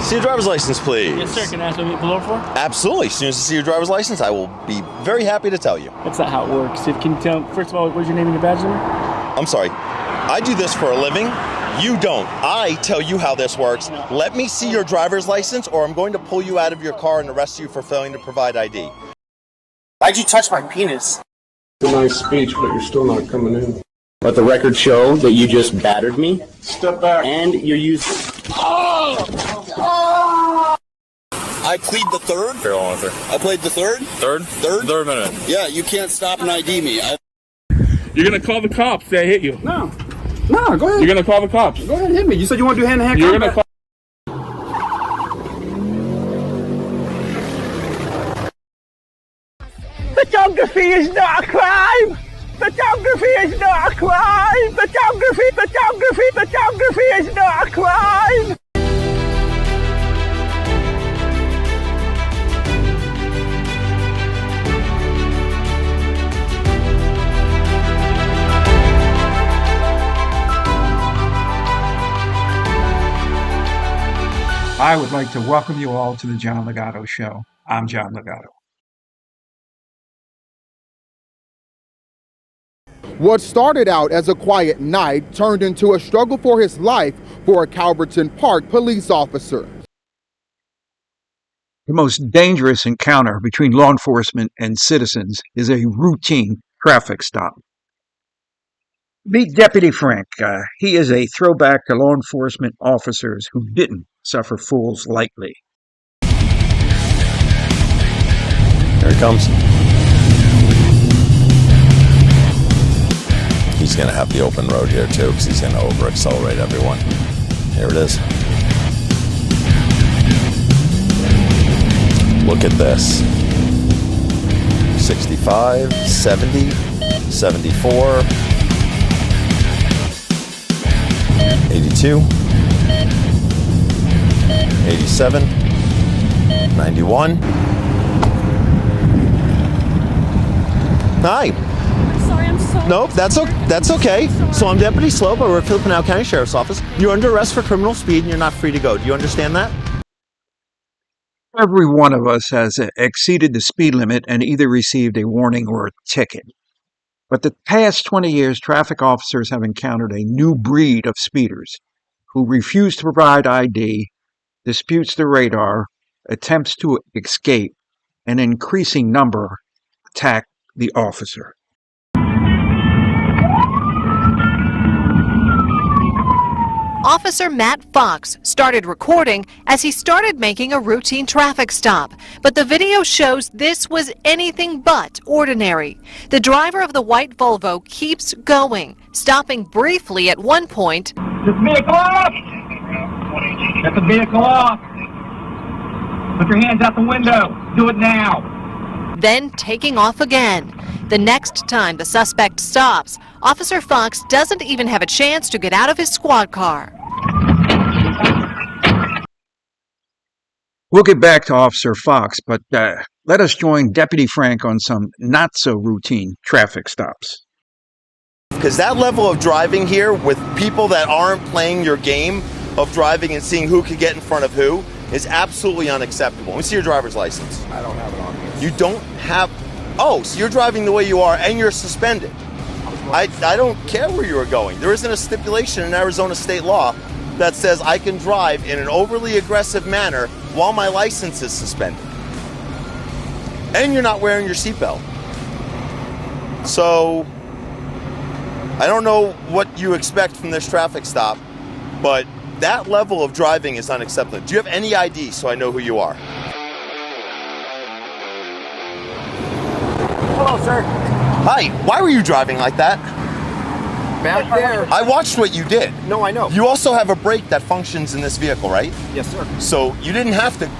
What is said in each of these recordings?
See your driver's license, please. Yes, sir. Can I ask what you pull over for? Absolutely. As soon as I see your driver's license, I will be very happy to tell you. That's not how it works. Can you tell, first of all, what's your name and your badge number? I'm sorry. I do this for a living. You don't. I tell you how this works. Let me see your driver's license, or I'm going to pull you out of your car and arrest you for failing to provide ID. Why'd you touch my penis? It's a nice speech, but you're still not coming in. Let the record show that you just battered me. Step back. And you're using... I plead the third. Fair officer. I played the third. Third minute. Yeah, you can't stop and ID me. You're gonna call the cops. They hit you. No, go ahead. You're gonna call the cops. Go ahead and hit me. You said you want to do hand-to-hand You're combat. gonna call. Photography is not a crime! Photography is not a crime! Photography is not a crime! I would like to welcome you all to the John Legato Show. I'm John Legato. What started out as a quiet night turned into a struggle for his life for a Calverton Park police officer. The most dangerous encounter between law enforcement and citizens is a routine traffic stop. Meet Deputy Frank. He is a throwback to law enforcement officers who didn't suffer fools lightly. Here it comes. He's going to have the open road here too, because he's going to over-accelerate everyone. Here it is. Look at this. 65, 70, 74, 82, 87, 91. Hi. Sorry, I'm so... Nope, that's okay. So I'm Deputy Slope. I work for the Pinal County Sheriff's Office. You're under arrest for criminal speed and you're not free to go. Do you understand that? Every one of us has exceeded the speed limit and either received a warning or a ticket. But the past 20 years, traffic officers have encountered a new breed of speeders who refuse to provide ID, disputes the radar, attempts to escape, and an increasing number attack the officer. Officer Matt Fox started recording as he started making a routine traffic stop. But the video shows this was anything but ordinary. The driver of the white Volvo keeps going, stopping briefly at one point. Get the vehicle off! Get the vehicle off! Put your hands out the window. Do it now. Then taking off again. The next time the suspect stops, Officer Fox doesn't even have a chance to get out of his squad car. We'll get back to Officer Fox, but let us join Deputy Frank on some not-so-routine traffic stops. Because that level of driving here with people that aren't playing your game of driving and seeing who could get in front of who is absolutely unacceptable. Let me see your driver's license. I don't have it on me. You don't have... Oh, so you're driving the way you are and you're suspended. I don't care where you were going. There isn't a stipulation in Arizona state law that says I can drive in an overly aggressive manner while my license is suspended. And you're not wearing your seatbelt. So, I don't know what you expect from this traffic stop, but that level of driving is unacceptable. Do you have any ID so I know who you are? Hello, sir. Hi, why were you driving like that? Back there. I watched what you did. No, I know. You also have a brake that functions in this vehicle, right? Yes, sir. So you didn't have to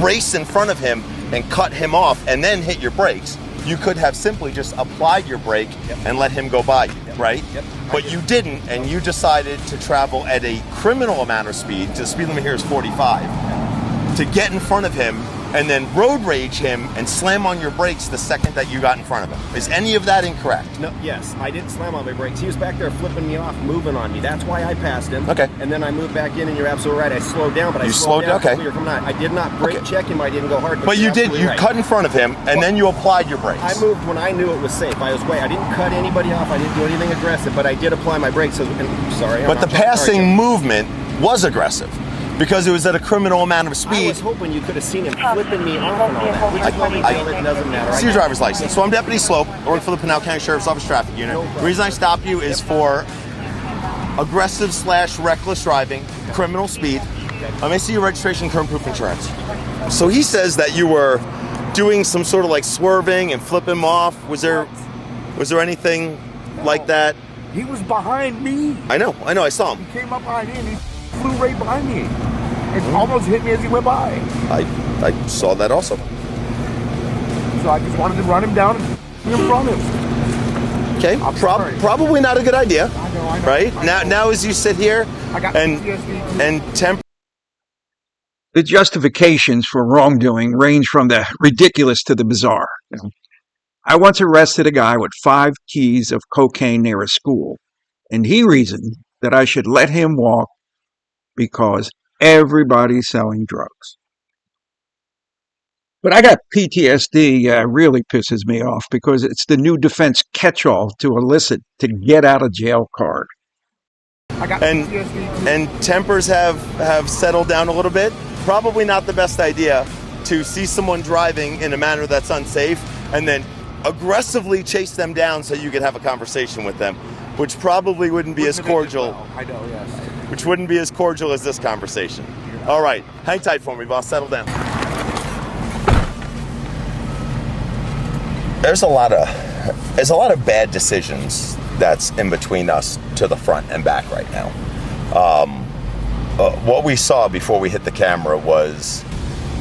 race in front of him and cut him off and then hit your brakes. You could have simply just applied your brake and let him go by you, right? Yep. But you didn't, and you decided to travel at a criminal amount of speed. The speed limit here is 45. To get in front of him and then road rage him and slam on your brakes the second that you got in front of him. Is any of that incorrect? No, yes, I didn't slam on my brakes. He was back there flipping me off, moving on me. That's why I passed him. Okay. And then I moved back in, and you're absolutely right. I slowed down, but You I slowed down. okay. You're coming out. I did not brake check him. I didn't go hard. But you did. absolutely You right. cut in front of him, and then you applied your brakes. I moved when I knew it was safe. I didn't cut anybody off. I didn't do anything aggressive, but I did apply my brakes. Sorry. But the passing movement was aggressive because it was at a criminal amount of speed. I was hoping you could have seen him flipping me off and all that. Which is no big deal. It doesn't matter. See your driver's license. So I'm Deputy Slope. I work for the Pinal County Sheriff's Office Traffic Unit. The reason I stopped you is for aggressive / reckless driving, criminal speed. I may see your registration, current proof insurance. So he says that you were doing some sort of like swerving and flipping him off. Was there anything like that? He was behind me. I know, I saw him. He came up behind me and he flew right behind me. It almost hit me as he went by. I saw that also. So I just wanted to run him down and in front of him. Okay, probably not a good idea. I know. Right? Now as you sit here and temper. The justifications for wrongdoing range from the ridiculous to the bizarre. I once arrested a guy with 5 keys of cocaine near a school, and he reasoned that I should let him walk because everybody's selling drugs. But I got PTSD really pisses me off because it's the new defense catch-all to elicit to get out of jail card. And tempers have settled down a little bit. Probably not the best idea to see someone driving in a manner that's unsafe and then aggressively chase them down so you could have a conversation with them, which probably wouldn't be as cordial. I know, yes. Which wouldn't be as cordial as this conversation. All right, hang tight for me, boss. Settle down. There's a lot of bad decisions that's in between us to the front and back right now. What we saw before we hit the camera was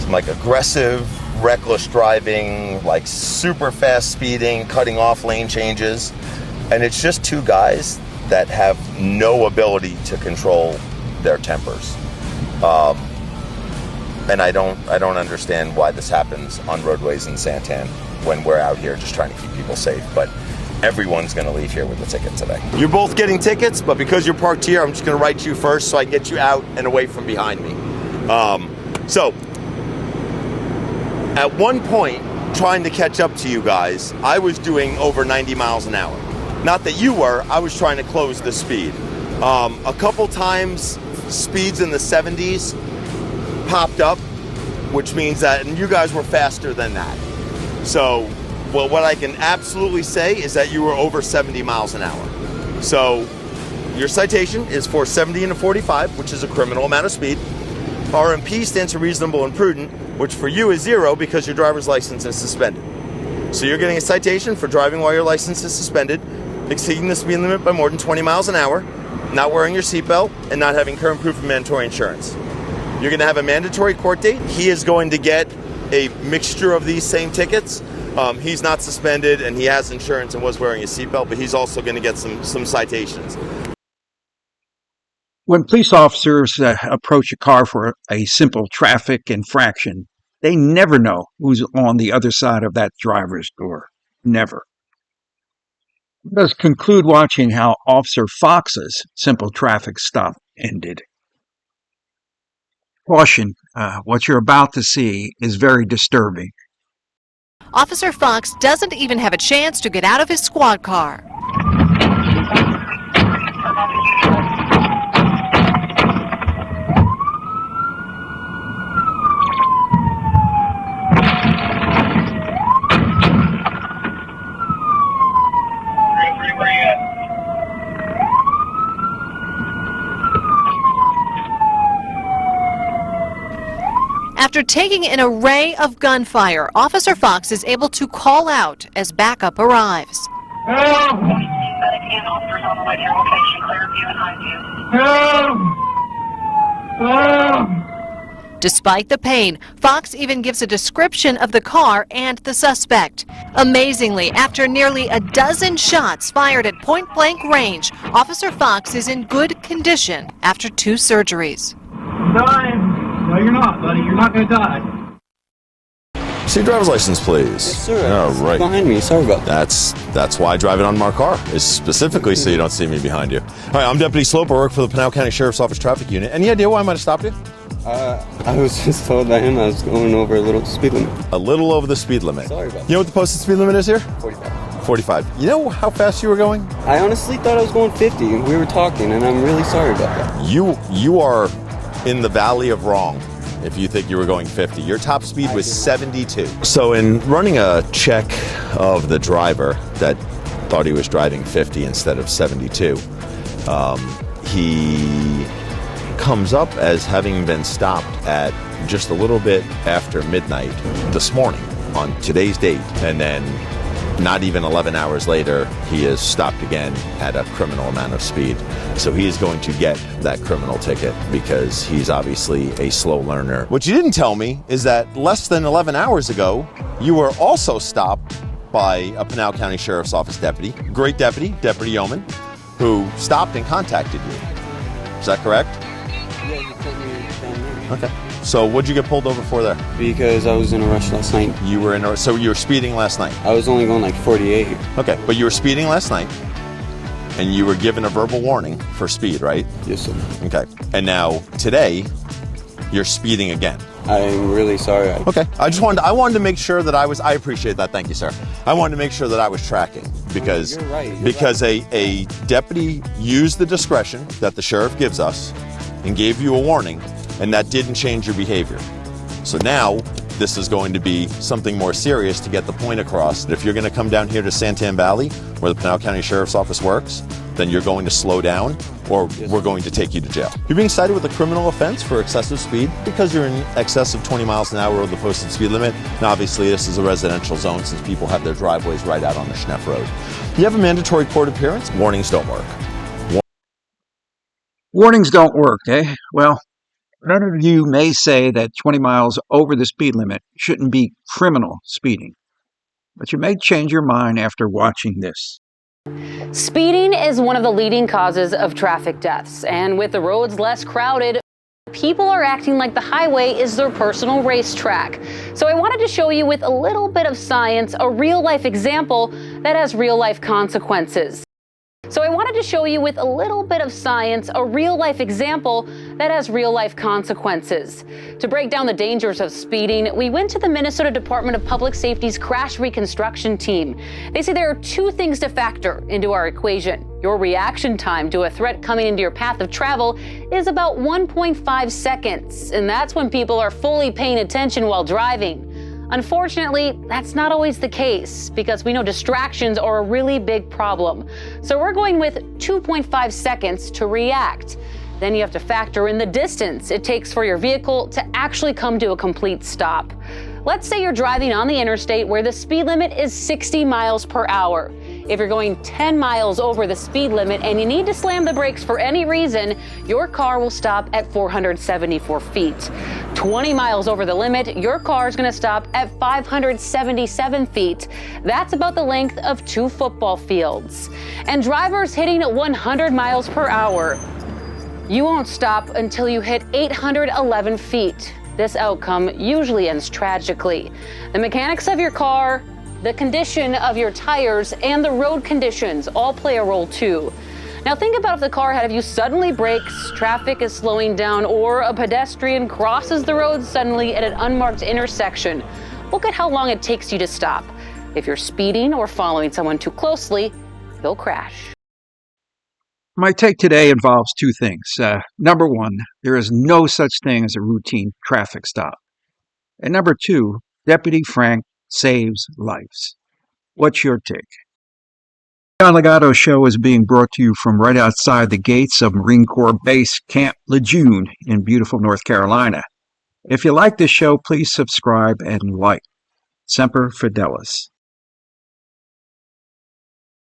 some like aggressive, reckless driving, like super fast speeding, cutting off lane changes, and it's just 2 guys that have no ability to control their tempers. And I don't understand why this happens on roadways in Santan when we're out here just trying to keep people safe. But everyone's going to leave here with a ticket today. You're both getting tickets, but because you're parked here, I'm just going to write you first so I can get you out and away from behind me. So, at one point, trying to catch up to you guys, I was doing over 90 miles an hour. Not that you were, I was trying to close the speed. A couple times, speeds in the 70s popped up, which means that, and you guys were faster than that. So, well, what I can absolutely say is that you were over 70 miles an hour. So, your citation is for 70 and a 45, which is a criminal amount of speed. RMP stands for reasonable and prudent, which for you is 0 because your driver's license is suspended. So you're getting a citation for driving while your license is suspended, exceeding the speed limit by more than 20 miles an hour, not wearing your seatbelt, and not having current proof of mandatory insurance. You're going to have a mandatory court date. He is going to get a mixture of these same tickets. He's not suspended and he has insurance and was wearing a seatbelt, but he's also going to get some citations. When police officers approach a car for a simple traffic infraction, they never know who's on the other side of that driver's door. Never. Let's conclude watching how Officer Fox's simple traffic stop ended. Caution, what you're about to see is very disturbing. Officer Fox doesn't even have a chance to get out of his squad car. After taking an array of gunfire, Officer Fox is able to call out as backup arrives. Help! Help! Despite the pain, Fox even gives a description of the car and the suspect. Amazingly, after nearly a dozen shots fired at point-blank range, Officer Fox is in good condition after 2 surgeries. I'm dying. No, you're not, buddy. You're not going to die. See your driver's license, please. Yes, sir. All right. Behind me. Sorry about that. That's why I drive an unmarked car, is specifically so you don't see me behind you. All right, I'm Deputy Slope. I work for the Pinal County Sheriff's Office Traffic Unit. Any idea why I might have stopped you? I was just told by him I was going over a little speed limit. A little over the speed limit. Sorry about that. You know what the posted speed limit is here? 45. 45. You know how fast you were going? I honestly thought I was going 50, and we were talking, and I'm really sorry about that. You are in the valley of wrong if you think you were going 50. Your top speed was 72. So in running a check of the driver that thought he was driving 50 instead of 72, he comes up as having been stopped at just a little bit after midnight this morning on today's date, and then not even 11 hours later, he is stopped again at a criminal amount of speed. So he is going to get that criminal ticket because he's obviously a slow learner. What you didn't tell me is that less than 11 hours ago, you were also stopped by a Pinal County Sheriff's Office deputy, great deputy, Deputy Yeoman, who stopped and contacted you. Is that correct? Yeah, you told me down there. Okay. So what'd you get pulled over for there? Because I was in a rush last night. So you were speeding last night? I was only going like 48. Okay, but you were speeding last night, and you were given a verbal warning for speed, right? Yes, sir. Okay, and now today, you're speeding again. I'm really sorry. Okay, I wanted to make sure that I appreciate that, thank you, sir. I wanted to make sure that I was tracking, because, you're right. a deputy used the discretion that the sheriff gives us and gave you a warning, and that didn't change your behavior. So now, this is going to be something more serious to get the point across that if you're going to come down here to Santan Valley, where the Pinal County Sheriff's Office works, then you're going to slow down, or we're going to take you to jail. You're being cited with a criminal offense for excessive speed because you're in excess of 20 miles an hour of the posted speed limit. Now, obviously, this is a residential zone since people have their driveways right out on the Schneff Road. You have a mandatory court appearance. Warnings don't work. Warnings don't work, eh? Well, none of you may say that 20 miles over the speed limit shouldn't be criminal speeding, but you may change your mind after watching this. Speeding is one of the leading causes of traffic deaths, and with the roads less crowded, people are acting like the highway is their personal racetrack. So I wanted to show you with a little bit of science a real-life example that has real-life consequences. To break down the dangers of speeding, we went to the Minnesota Department of Public Safety's crash reconstruction team. They say there are two things to factor into our equation. Your reaction time to a threat coming into your path of travel is about 1.5 seconds, and that's when people are fully paying attention while driving. Unfortunately, that's not always the case because we know distractions are a really big problem. So we're going with 2.5 seconds to react. Then you have to factor in the distance it takes for your vehicle to actually come to a complete stop. Let's say you're driving on the interstate where the speed limit is 60 miles per hour. If you're going 10 miles over the speed limit and you need to slam the brakes for any reason, your car will stop at 474 feet. 20 miles over the limit, your car is going to stop at 577 feet. That's about the length of 2 football fields. And drivers hitting 100 miles per hour, you won't stop until you hit 811 feet. This outcome usually ends tragically. The mechanics of your car, the condition of your tires, and the road conditions all play a role too. Now think about if the car ahead of you suddenly brakes, traffic is slowing down, or a pedestrian crosses the road suddenly at an unmarked intersection. Look at how long it takes you to stop. If you're speeding or following someone too closely, you'll crash. My take today involves two things. Number one, there is no such thing as a routine traffic stop. And number two, Deputy Frank saves lives. What's your take? The Legato show is being brought to you from right outside the gates of Marine Corps Base Camp Lejeune in beautiful North Carolina. If you like this show, please subscribe and like. Semper Fidelis.